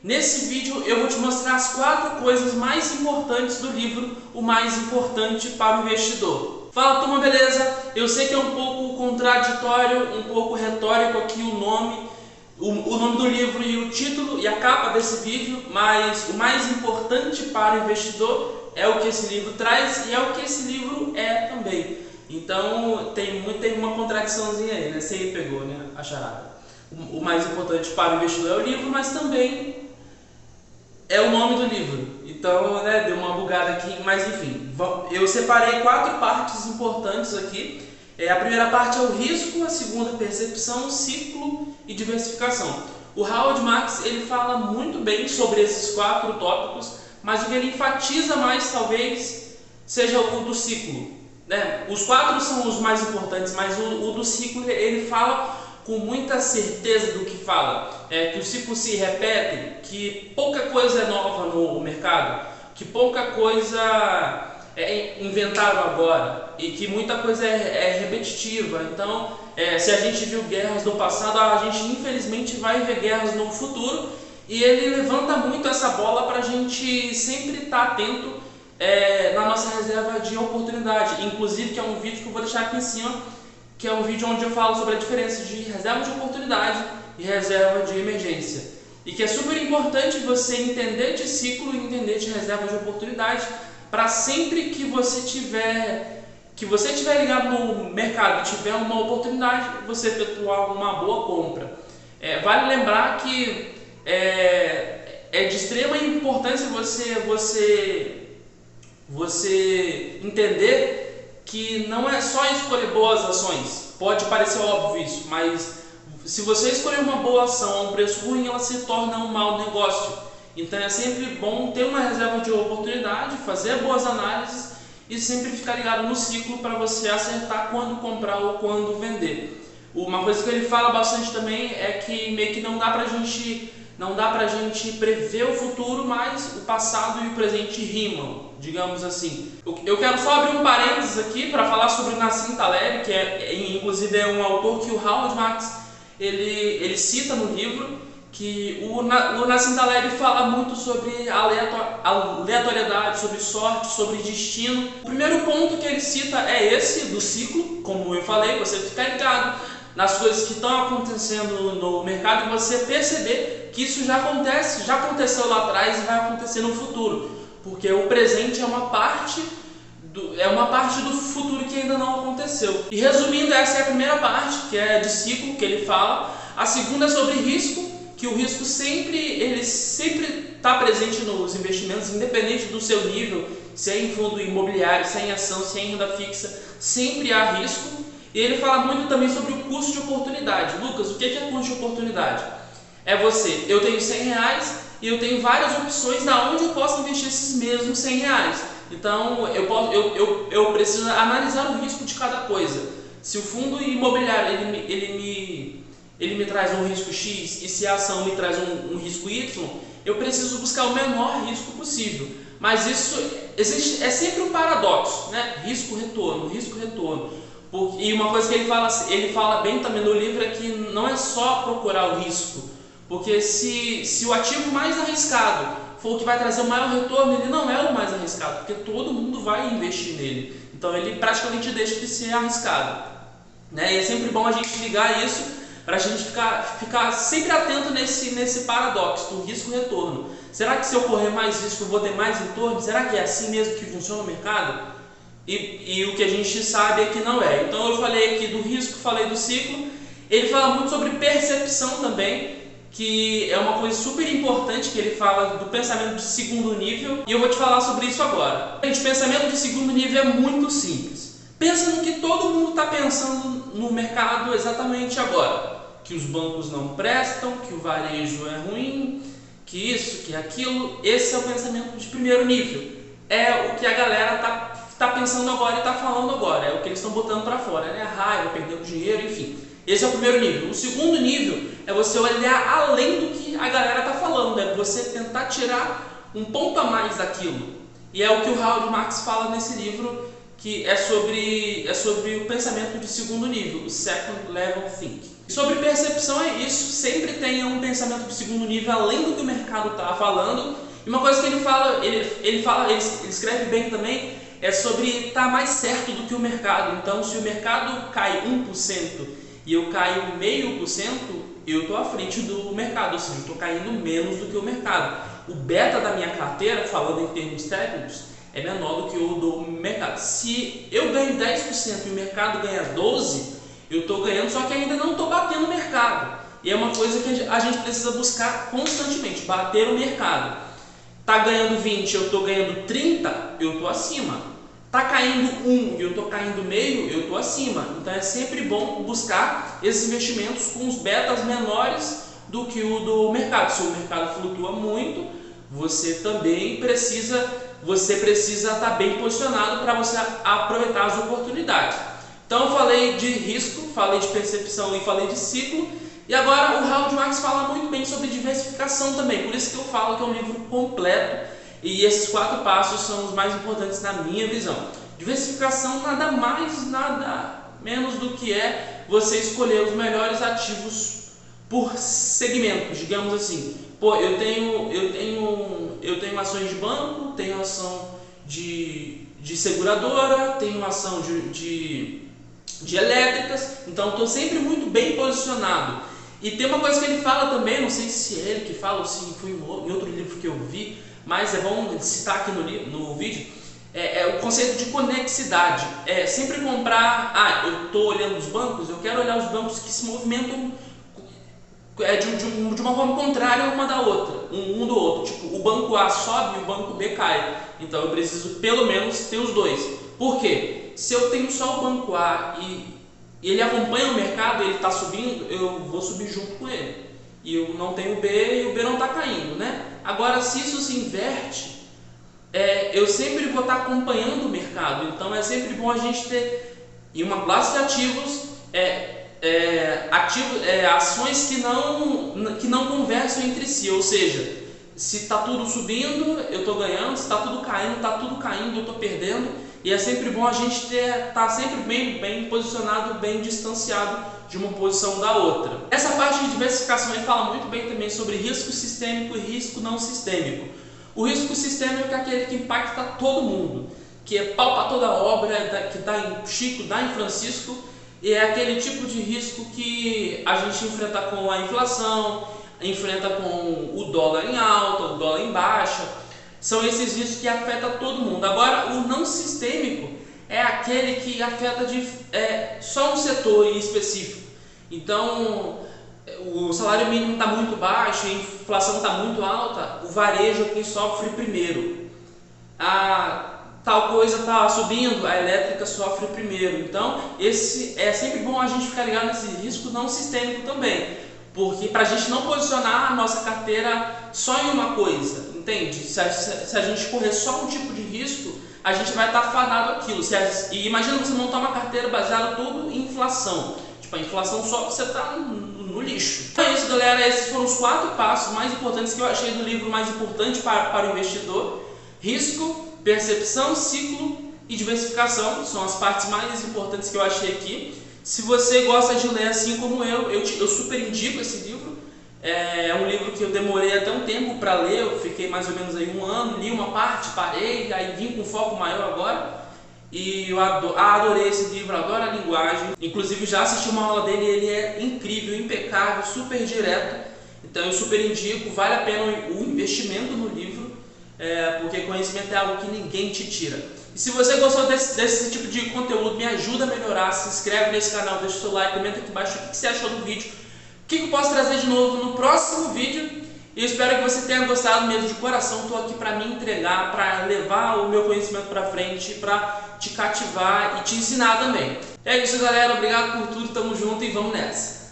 Nesse vídeo eu vou te mostrar as 4 coisas mais importantes do livro O Mais Importante para o Investidor. Fala turma, beleza? Eu sei que é um pouco contraditório, um pouco retórico aqui o nome do livro e o título e a capa desse vídeo, mas o mais importante para o investidor é o que esse livro traz e é o que esse livro é também. Então tem uma contradiçãozinha aí, né? Você pegou, né? A charada. O mais importante para o investidor é o livro, mas também é o nome do livro. Então, né, deu uma bugada aqui, mas enfim. Eu separei 4 partes importantes aqui. A primeira parte é o risco, a segunda percepção, ciclo e diversificação. O Howard Marks ele fala muito bem sobre esses 4 tópicos, mas o que ele enfatiza mais talvez seja o do ciclo, né? Os 4 são os mais importantes, mas o do ciclo ele fala com muita certeza do que fala, que os ciclos se repetem, que pouca coisa é nova no mercado, que pouca coisa é inventado agora e que muita coisa é repetitiva. Então, se a gente viu guerras no passado, a gente infelizmente vai ver guerras no futuro, e ele levanta muito essa bola para a gente sempre estar atento na nossa reserva de oportunidade. Inclusive, que é um vídeo que eu vou deixar aqui em cima, que é um vídeo onde eu falo sobre a diferença de reserva de oportunidade e reserva de emergência. E que é super importante você entender de ciclo e entender de reserva de oportunidade, para sempre que você tiver ligado no mercado e tiver uma oportunidade, você efetuar uma boa compra. Vale lembrar que é de extrema importância você entender que não é só escolher boas ações. Pode parecer óbvio isso, mas se você escolher uma boa ação a um preço ruim, ela se torna um mau negócio. Então é sempre bom ter uma reserva de oportunidade, fazer boas análises e sempre ficar ligado no ciclo para você acertar quando comprar ou quando vender. Uma coisa que ele fala bastante também é que meio que não dá pra gente prever o futuro, mas o passado e o presente rimam, digamos assim. Eu quero só abrir um parênteses aqui para falar sobre Nassim Taleb, que inclusive é um autor que o Howard Marks ele cita no livro, que o Nassim Taleb fala muito sobre aleatoriedade, sobre sorte, sobre destino. O primeiro ponto que ele cita é esse, do ciclo, como eu falei, você ficar ligado nas coisas que estão acontecendo no mercado e você perceber que isso já aconteceu lá atrás e vai acontecer no futuro, porque o presente é uma parte do futuro que ainda não aconteceu. E resumindo, essa é a primeira parte, que é de ciclo, que ele fala. A segunda é sobre risco, que o risco sempre está presente nos investimentos, independente do seu nível, se é em fundo imobiliário, se é em ação, se é em renda fixa, sempre há risco. E ele fala muito também sobre o custo de oportunidade. Lucas, o que é custo de oportunidade? Eu tenho 100 reais e eu tenho várias opções na onde eu posso investir esses mesmos 100 reais. Então eu preciso analisar o risco de cada coisa. Se o fundo imobiliário ele me traz um risco X e se a ação me traz um risco Y, eu preciso buscar o menor risco possível. Mas é sempre um paradoxo, né? Risco-retorno, risco-retorno. E uma coisa que ele fala bem também no livro é que não é só procurar o risco, porque se o ativo mais arriscado for o que vai trazer o maior retorno, ele não é o mais arriscado, porque todo mundo vai investir nele. Então ele praticamente deixa de ser arriscado, né? E é sempre bom a gente ligar isso para a gente ficar sempre atento nesse paradoxo do risco-retorno. Será que se eu correr mais risco eu vou ter mais retorno? Será que é assim mesmo que funciona o mercado? E o que a gente sabe é que não é. Então eu falei aqui do risco, falei do ciclo. Ele fala muito sobre percepção também, que é uma coisa super importante, que ele fala do pensamento de segundo nível, e eu vou te falar sobre isso agora. Gente, pensamento de segundo nível é muito simples. Pensa no que todo mundo está pensando no mercado exatamente agora. Que os bancos não prestam, que o varejo é ruim, que isso, que aquilo. Esse é o pensamento de primeiro nível. É o que a galera está pensando agora e está falando agora, é o que eles estão botando para fora, né? Raiva, perder o dinheiro, enfim. Esse é o primeiro nível. O segundo nível é você olhar além do que a galera está falando, é você tentar tirar um ponto a mais daquilo. E é o que o Howard Marks fala nesse livro, que é sobre o pensamento de segundo nível, o second level thinking. Sobre percepção é isso, sempre tenha um pensamento de segundo nível além do que o mercado está falando. E uma coisa que ele escreve bem também, é sobre estar mais certo do que o mercado. Então, se o mercado cai 1% e eu caio 0,5%, eu estou à frente do mercado, ou seja, eu estou caindo menos do que o mercado. O beta da minha carteira, falando em termos técnicos, é menor do que o do mercado. Se eu ganho 10% e o mercado ganha 12%, eu estou ganhando, só que ainda não estou batendo o mercado. E é uma coisa que a gente precisa buscar constantemente, bater o mercado. Está ganhando 20, eu estou ganhando 30, eu estou acima. Está caindo 1 e eu estou caindo meio, eu estou acima. Então é sempre bom buscar esses investimentos com os betas menores do que o do mercado. Se o mercado flutua muito, você também precisa estar bem posicionado para você aproveitar as oportunidades. Então eu falei de risco, falei de percepção e falei de ciclo. E agora o Howard Marks fala muito bem sobre diversificação também. Por isso que eu falo que é um livro completo. E esses 4 passos são os mais importantes na minha visão. Diversificação nada mais, nada menos do que é você escolher os melhores ativos por segmento, digamos assim. Pô, eu tenho ações de banco, tenho ação de seguradora, tenho ação de elétricas, então estou sempre muito bem posicionado. E tem uma coisa que ele fala também, não sei se é ele que fala ou se foi em outro livro que eu vi, mas é bom citar aqui no vídeo, é o conceito de conexidade. É sempre comprar, eu estou olhando os bancos, eu quero olhar os bancos que se movimentam de uma forma contrária uma da outra, um do outro. Tipo, o banco A sobe e o banco B cai. Então eu preciso pelo menos ter os dois. Por quê? Se eu tenho só o banco A e ele acompanha o mercado, ele está subindo, eu vou subir junto com ele. E eu não tenho o B e o B não está caindo, né? Agora, se isso se inverte, eu sempre vou estar acompanhando o mercado. Então é sempre bom a gente ter em uma classe de ativos ações que não conversam entre si, ou seja, se está tudo subindo, eu estou ganhando, se está tudo caindo, eu estou perdendo. E é sempre bom a gente estar sempre bem posicionado, bem distanciado de uma posição da outra. Essa parte de diversificação ele fala muito bem também sobre risco sistêmico e risco não sistêmico. O risco sistêmico é aquele que impacta todo mundo, que é pau para toda obra, que dá em Chico, dá em Francisco, e é aquele tipo de risco que a gente enfrenta com a inflação, enfrenta com o dólar em alta, o dólar em baixa. São esses riscos que afetam todo mundo. Agora, o não sistêmico é aquele que afeta só um setor em específico. Então, o salário mínimo está muito baixo, a inflação está muito alta, o varejo é quem sofre primeiro. Tal coisa está subindo, a elétrica sofre primeiro. Então, é sempre bom a gente ficar ligado nesse risco não sistêmico também, porque para a gente não posicionar a nossa carteira só em uma coisa, entende? Se a gente correr só um tipo de risco, a gente vai estar fadado àquilo. E imagina você montar uma carteira baseada tudo em inflação. Tipo, a inflação só você está no lixo. Então é isso, galera. Esses foram os 4 passos mais importantes que eu achei do livro mais importante para o investidor. Risco, percepção, ciclo e diversificação são as partes mais importantes que eu achei aqui. Se você gosta de ler assim como eu super indico esse livro. É um livro que eu demorei até um tempo para ler, eu fiquei mais ou menos aí 1 ano, li uma parte, parei, aí vim com foco maior agora. E eu adorei esse livro, adoro a linguagem. Inclusive já assisti uma aula dele, ele é incrível, impecável, super direto. Então eu super indico, vale a pena o investimento no livro, porque conhecimento é algo que ninguém te tira. E se você gostou desse tipo de conteúdo, me ajuda a melhorar, se inscreve nesse canal, deixa o seu like, comenta aqui embaixo o que você achou do vídeo, o que eu posso trazer de novo no próximo vídeo. E eu espero que você tenha gostado mesmo de coração. Estou aqui para me entregar, para levar o meu conhecimento para frente, para te cativar e te ensinar também. É isso, galera. Obrigado por tudo. Tamo junto e vamos nessa.